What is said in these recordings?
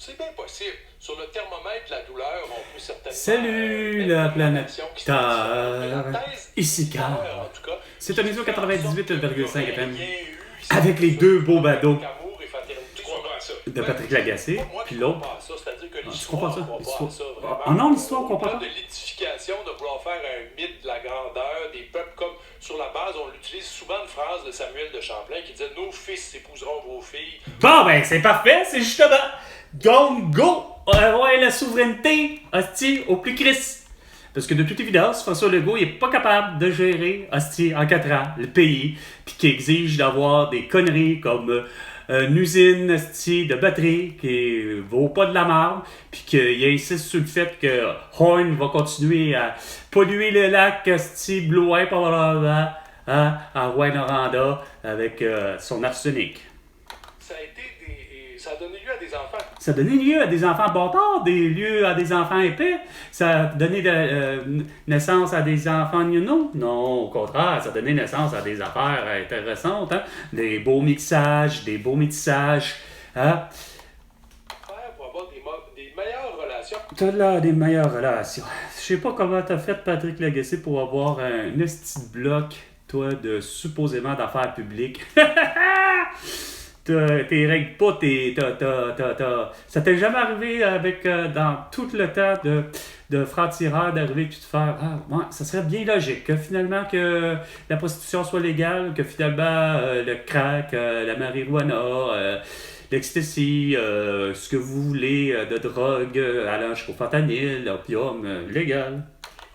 C'est bien possible. Sur le thermomètre de la douleur, on peut certainement... Salut la planète Terre, ici Carl. En tout cas, C'est un ISO 98,5 FM eu avec les deux beaux badauds amour et fraternité. Tu crois pas à ça? de Patrick Lagacé, Moi, puis je crois l'autre. pas à ça. C'est-à-dire que tu l'histoire, crois pas ça? on croit pas L'histoire. à ça, vraiment. Ah non, l'histoire, on croit Au-delà pas. de l'édification, de vouloir faire un mythe de la grandeur des peuples, comme sur la base, on utilise souvent une phrase de Samuel de Champlain qui disait « Nos fils épouseront vos filles ». Bon, ben, c'est parfait, c'est justement. Go! Ouais, la souveraineté, hostie, au plus Chris. Parce que de toute évidence, François Legault, il est pas capable de gérer, hostie, en 4 ans, le pays, puis qui exige d'avoir des conneries comme une usine, hostie, de batterie qui vaut pas de la marde, puis qu'il insiste sur le fait que Horn va continuer à polluer le lac, hostie, Blouin, à Rouyn-Noranda avec son arsenic. Ça a donné lieu à des enfants. Ça a donné lieu à des enfants bâtards, à des enfants épais. Ça a donné naissance à des enfants gnonos. Non, au contraire, ça a donné naissance à des affaires intéressantes. Hein? Des beaux métissages. Hein? Pour avoir des meilleures relations. T'as là des meilleures relations. Je sais pas comment t'as fait, Patrick Lagacé, pour avoir un esti de bloc, toi, de supposément d'affaires publiques. T'es règles pas, ça t'est jamais arrivé avec dans tout le temps de franc-tireur d'arriver puis de faire ouais, ça serait bien logique que finalement que la prostitution soit légale, que finalement le crack, la marijuana, l'ecstasy, ce que vous voulez de drogue, allant jusqu'au fentanyl, l'opium, légal.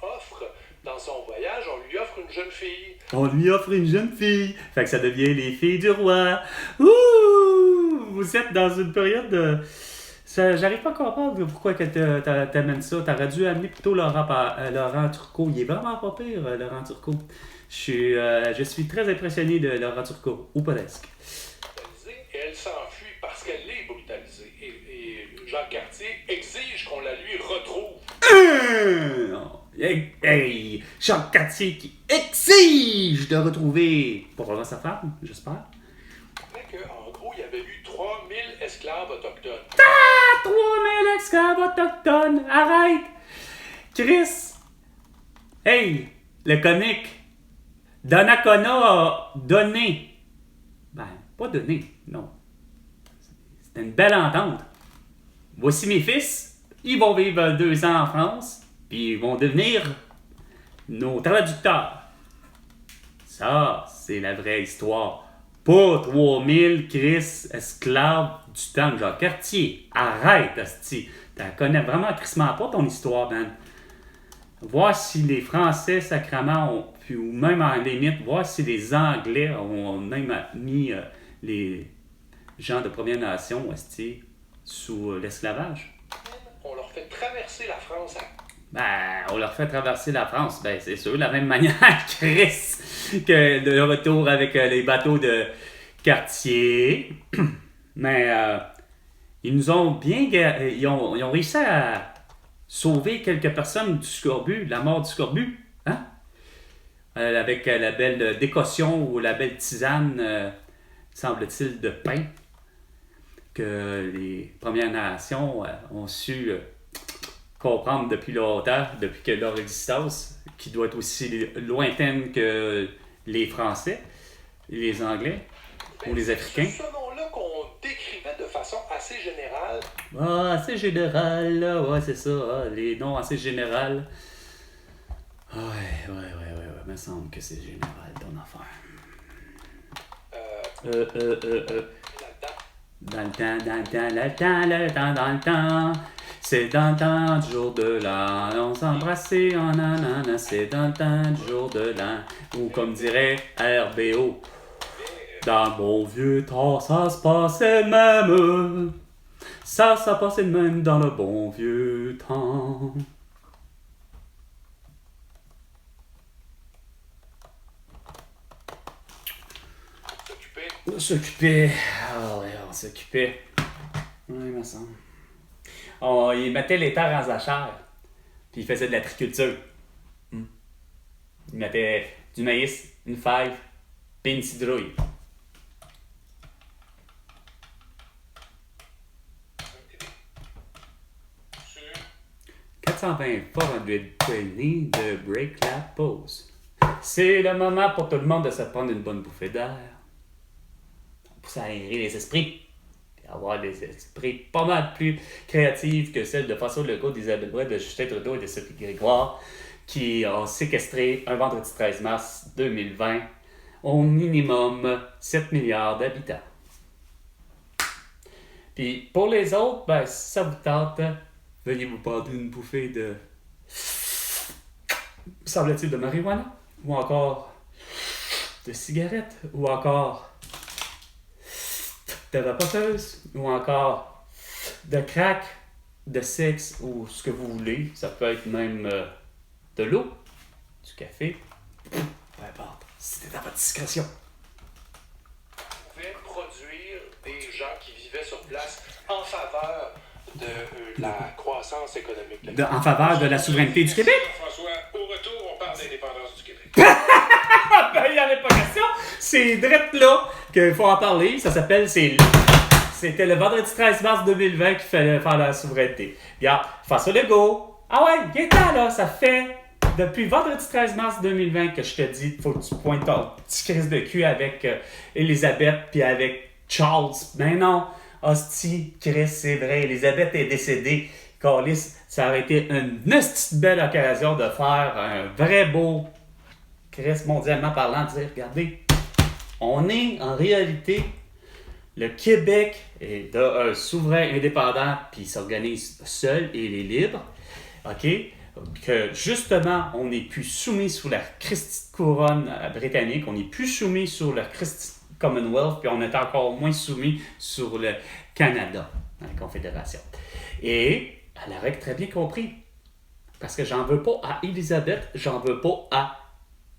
Offre, dans son voyage, on lui offre une jeune fille. On lui offre une jeune fille. Fait que ça devient les filles du roi. Ouh! Vous êtes dans une période de... J'arrive pas à comprendre pourquoi que t'amènes ça. T'aurais dû amener plutôt Laurent Turcot. Il est vraiment pas pire, Laurent Turcot. Je suis très impressionné de Laurent Turcot. Ou presque. Et elle s'enfuit parce qu'elle est brutalisée. Et Jacques Cartier exige qu'on la lui retrouve. Hey, Jacques Cartier qui exige de retrouver probablement sa femme, j'espère. Mais qu'en gros, il y avait eu 3000 esclaves autochtones. 3000 esclaves autochtones! Arrête! Chris! Hey! Le comique! Donnacona a donné. Ben, pas donné, non. C'était une belle entente. Voici mes fils. Ils vont vivre 2 ans en France. Puis ils vont devenir nos traducteurs. Ça, c'est la vraie histoire. Pas 3000 Chris esclaves du temps de Jacques Cartier. Arrête, asti. T'en connais vraiment crissement pas ton histoire, man. Voir si les Français, sacrément, ou même en limite, voir si les Anglais ont même mis les gens de Première Nation, asti, sous l'esclavage. On leur fait traverser la France à... Ben, on leur fait traverser la France. Ben, c'est sûr, de la même manière, Chris, que de retour avec les bateaux de Cartier. Mais ils nous ont bien... Ils ont réussi à sauver quelques personnes du scorbut, la mort du scorbut. Hein? Avec la belle décoction ou la belle tisane, semble-t-il, de pain que les Premières Nations ont su... comprendre depuis longtemps, depuis que leur existence, qui doit être aussi lointaine que les Français, les Anglais ou les Africains. C'est ce nom-là qu'on décrivait de façon assez générale. Ah, assez général, là, ouais, c'est ça, les noms assez générales. Ouais, me semble que c'est général, ton affaire. Dans le temps. C'est dans le temps du jour de l'an, on s'embrassait en ananas, c'est dans le temps du jour de l'an, ou comme dirait RBO, dans le bon vieux temps, ça se passait de même, ça passait de même dans le bon vieux temps. S'occuper, ah ouais, on s'occupait, oui, me semble. Il mettait les terres en jachère. Puis il faisait de l'agriculture. Il mettait du maïs, une fève, puis une citrouille. 420 420 de break la pause. C'est le moment pour tout le monde de se prendre une bonne bouffée d'air. Pour s'aérer les esprits. Et avoir des esprits pas mal plus créatifs que celles de François Legault, d'Isabelle Bray, de Justin Trudeau et de Sophie Grégoire, qui ont séquestré un vendredi 13 mars 2020 au minimum 7 milliards d'habitants. Puis pour les autres, ben, si ça vous tente, veuillez vous prendre une bouffée de... semble-t-il de marijuana, ou encore de cigarettes, ou encore de vapoteuse, ou encore de crack, de sexe, ou ce que vous voulez. Ça peut être même de l'eau, du café, peu importe. C'était à votre discrétion. On pouvait produire des gens qui vivaient sur place en faveur de la croissance économique. En faveur de la souveraineté du Québec? François, au retour, on parle d'indépendance du Québec. Ben, il n'y en a pas question. C'est direct là qu'il faut en parler. Ça s'appelle, c'était le vendredi 13 mars 2020 qu'il fallait faire la souveraineté. Regarde, François Legault. Ah ouais, il est temps là, ça fait depuis vendredi 13 mars 2020 que je te dis qu'il faut que tu pointes ton petit crise de cul avec Elisabeth puis avec Charles. Ben non, hostie, Chris, c'est vrai, Elisabeth est décédée. Carlis, ça aurait été une petite belle occasion de faire un vrai beau Chris, mondialement parlant, de dire, regardez, on est en réalité, le Québec est un souverain indépendant, puis il s'organise seul et il est libre, OK? Que justement, on n'est plus soumis sous la Christie couronne britannique, on n'est plus soumis sous la Christie Commonwealth, puis on est encore moins soumis sur le Canada, dans la Confédération. Et elle aurait très bien compris, parce que j'en veux pas à Elisabeth, j'en veux pas à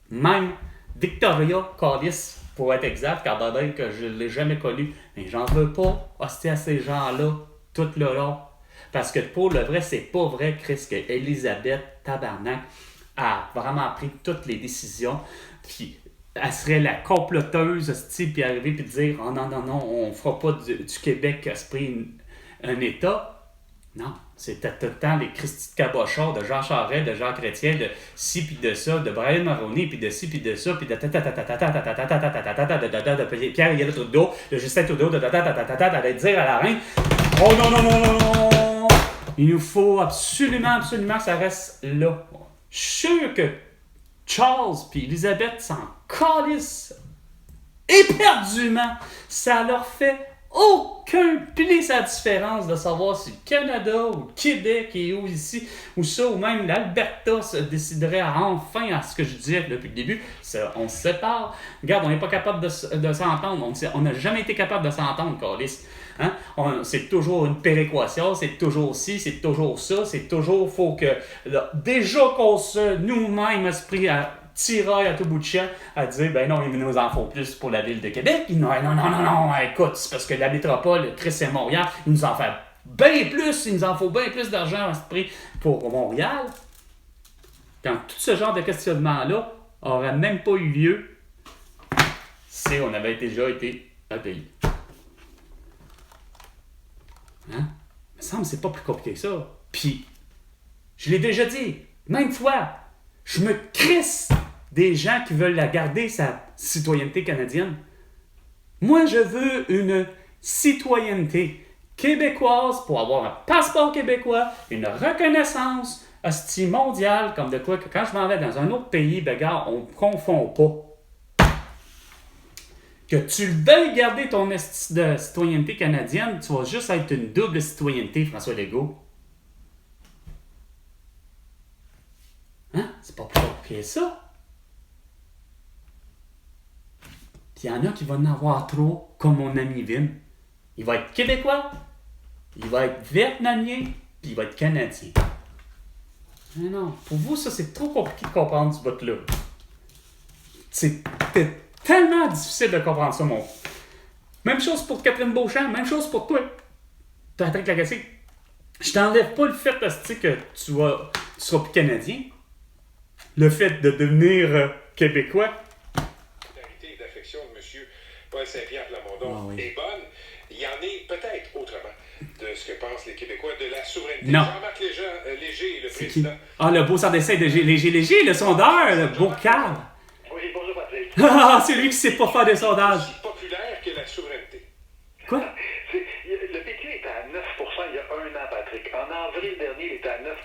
même Victoria Callis, pour être exact, car bien que je ne l'ai jamais connue, mais j'en veux pas hostie à ces gens-là tout le long. Parce que pour le vrai, c'est pas vrai, Chris, que Elisabeth Tabarnak a vraiment pris toutes les décisions, puis elle serait la comploteuse, hostie, puis arriver puis dire « Oh non, non, non, on fera pas du Québec esprit un État ». Non, c'était tout le temps les Christy de Cabochon, de Jean Charest, de Jean Chrétien, de ci puis de ça, de Brian Mulroney, puis de ci puis de ça, puis de Pierre-Éliott Trudeau, de Justin Trudeau, d'aller dire à la reine « Oh non, non, non, non, non! Il nous faut absolument que ça reste là. » Je suis sûr que Charles puis Elisabeth s'en calissent éperdument. Ça leur fait aucun pli sa différence de savoir si le Canada ou le Québec est où ici, ou ça, ou même l'Alberta se déciderait enfin à ce que je disais depuis le début. Ça, on se sépare. Regarde, on n'est pas capable de s'entendre. On n'a jamais été capable de s'entendre, Carlis. Hein? C'est toujours une péréquation, c'est toujours ci, c'est toujours ça, c'est toujours faut que... Là, déjà qu'on se nous-mêmes esprit à tiraille à tout bout de champ à dire ben non, il nous en faut plus pour la ville de Québec. Non, écoute, c'est parce que la métropole, Chris et Montréal, il nous en fait bien plus, il nous en faut bien plus d'argent à ce prix pour Montréal. Quand tout ce genre de questionnement-là n'aurait même pas eu lieu si on avait déjà été un pays. Hein? Il me semble que c'est pas plus compliqué que ça. Puis, je l'ai déjà dit, maintes fois, je me crisse des gens qui veulent la garder, sa citoyenneté canadienne. Moi, je veux une citoyenneté québécoise pour avoir un passeport québécois, une reconnaissance hostie mondiale, comme de quoi que quand je m'en vais dans un autre pays, ben gars, on ne confond pas. Que tu veuilles garder ton esti de citoyenneté canadienne, tu vas juste être une double citoyenneté, François Legault. Hein? C'est pas plus compliqué ça. Puis il y en a qui vont en avoir trop, comme mon ami Vin. Il va être québécois, il va être vietnamien, puis il va être canadien. Mais non, pour vous, ça, c'est trop compliqué de comprendre ce vote-là. C'est tellement difficile de comprendre ça, mon. Même chose pour Catherine Beauchamp, même chose pour toi, Patrick Lagacé. Je t'enlève pas le fait, que tu seras plus canadien. Le fait de devenir québécois. La d'affection de M. Paul Saint-Pierre Plamondon est bonne. Il y en est peut-être autrement de ce que pensent les Québécois de la souveraineté. Non. Jean-Marc Léger, le C'est qui? président. Ah, le beau sans dessin de Léger, le sondeur, le beau cadre. Oui, bonjour Patrick. Ah, c'est lui qui sait pas faire de sondage. Aussi populaire que la souveraineté. Quoi? Le PQ était à 9 il y a un an, Patrick. En avril dernier, il était à 9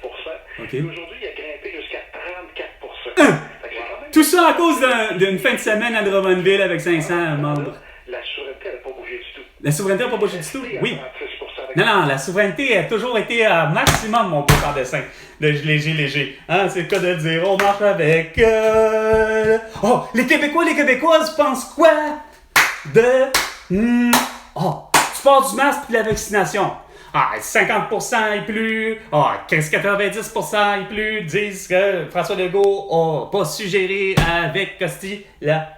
OK. Et aujourd'hui, il a grimpé jusqu'à 34 Fait que c'est quand même- Tout ça à cause d'une fin de semaine à Drummondville avec 500 membres. La souveraineté n'a pas bougé du tout. La souveraineté n'a pas bougé du tout? Oui. 36 avec- Non, la souveraineté a toujours été à maximum mon beau sans dessin de Léger. Hein, c'est le cas de dire, on marche avec... Oh, les Québécois, les Québécoises pensent quoi de... Oh, tu pars du masque et de la vaccination. Ah, 50% et plus, 90% et plus disent que François Legault a pas suggéré avec Costi la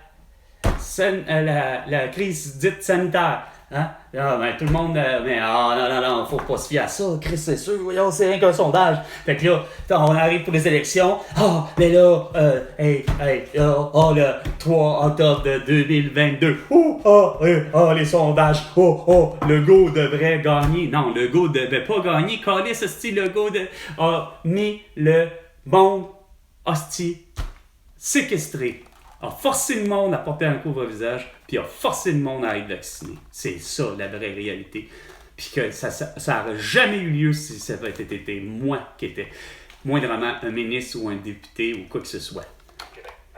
crise dite sanitaire. Hein? Ah, ben, tout le monde. Non, faut pas se fier à ça. Chris, c'est sûr, voyons, c'est rien qu'un sondage. Fait que là, on arrive pour les élections. Mais là, le 3 octobre de 2022. Les sondages. Legault devrait gagner. Non, Legault devait pas gagner. Calisse, hostie, Legault a mis le monde, hostie, séquestré. A forcé le monde à porter un couvre-visage, puis a forcé le monde à être vacciné. C'est ça, la vraie réalité. Puis que ça n'aurait jamais eu lieu si ça avait été moi qui étais moindrement un ministre ou un député ou quoi que ce soit.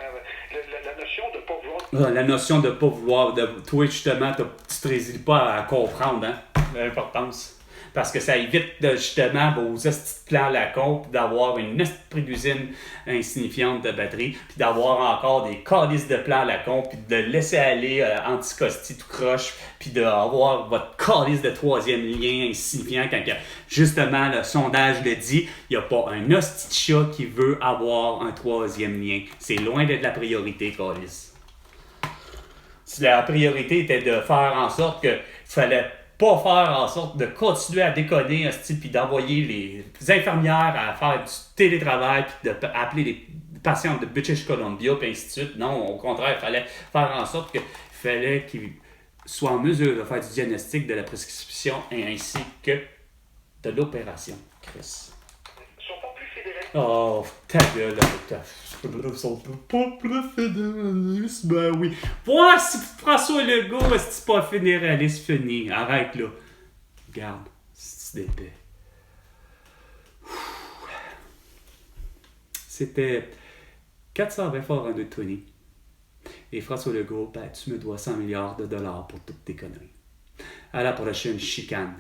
La notion de ne pas vouloir... La notion de ne pas vouloir... Toi, justement, tu ne te résiles pas à comprendre l'importance. Parce que ça évite justement vos petits plans à la con, puis d'avoir une esprit d'usine insignifiante de batterie, puis d'avoir encore des calices de plans à la con, puis de laisser aller anticosti tout croche, puis d'avoir votre calice de troisième lien insignifiant quand justement le sondage le dit, il n'y a pas un hostie de chat qui veut avoir un troisième lien. C'est loin d'être la priorité, calice. Si la priorité était de faire en sorte que fallait pas faire en sorte de continuer à déconner, puis d'envoyer les infirmières à faire du télétravail, puis d'appeler les patients de British Columbia, puis ainsi de suite. Non, au contraire, il fallait faire en sorte qu'ils soient en mesure de faire du diagnostic, de la prescription, et ainsi que de l'opération. Chris. Ils sont pas plus fédérés. Oh, ta gueule avec ta... Ils sont pas plus fédéralistes, ben oui. Moi, si François Legault, est-ce pas fédéraliste fini? Arrête là. Regarde, c'est d'épais. C'était 420 fois en 220. Et François Legault, ben, tu me dois 100 milliards de dollars pour toutes tes conneries. À la prochaine chicane.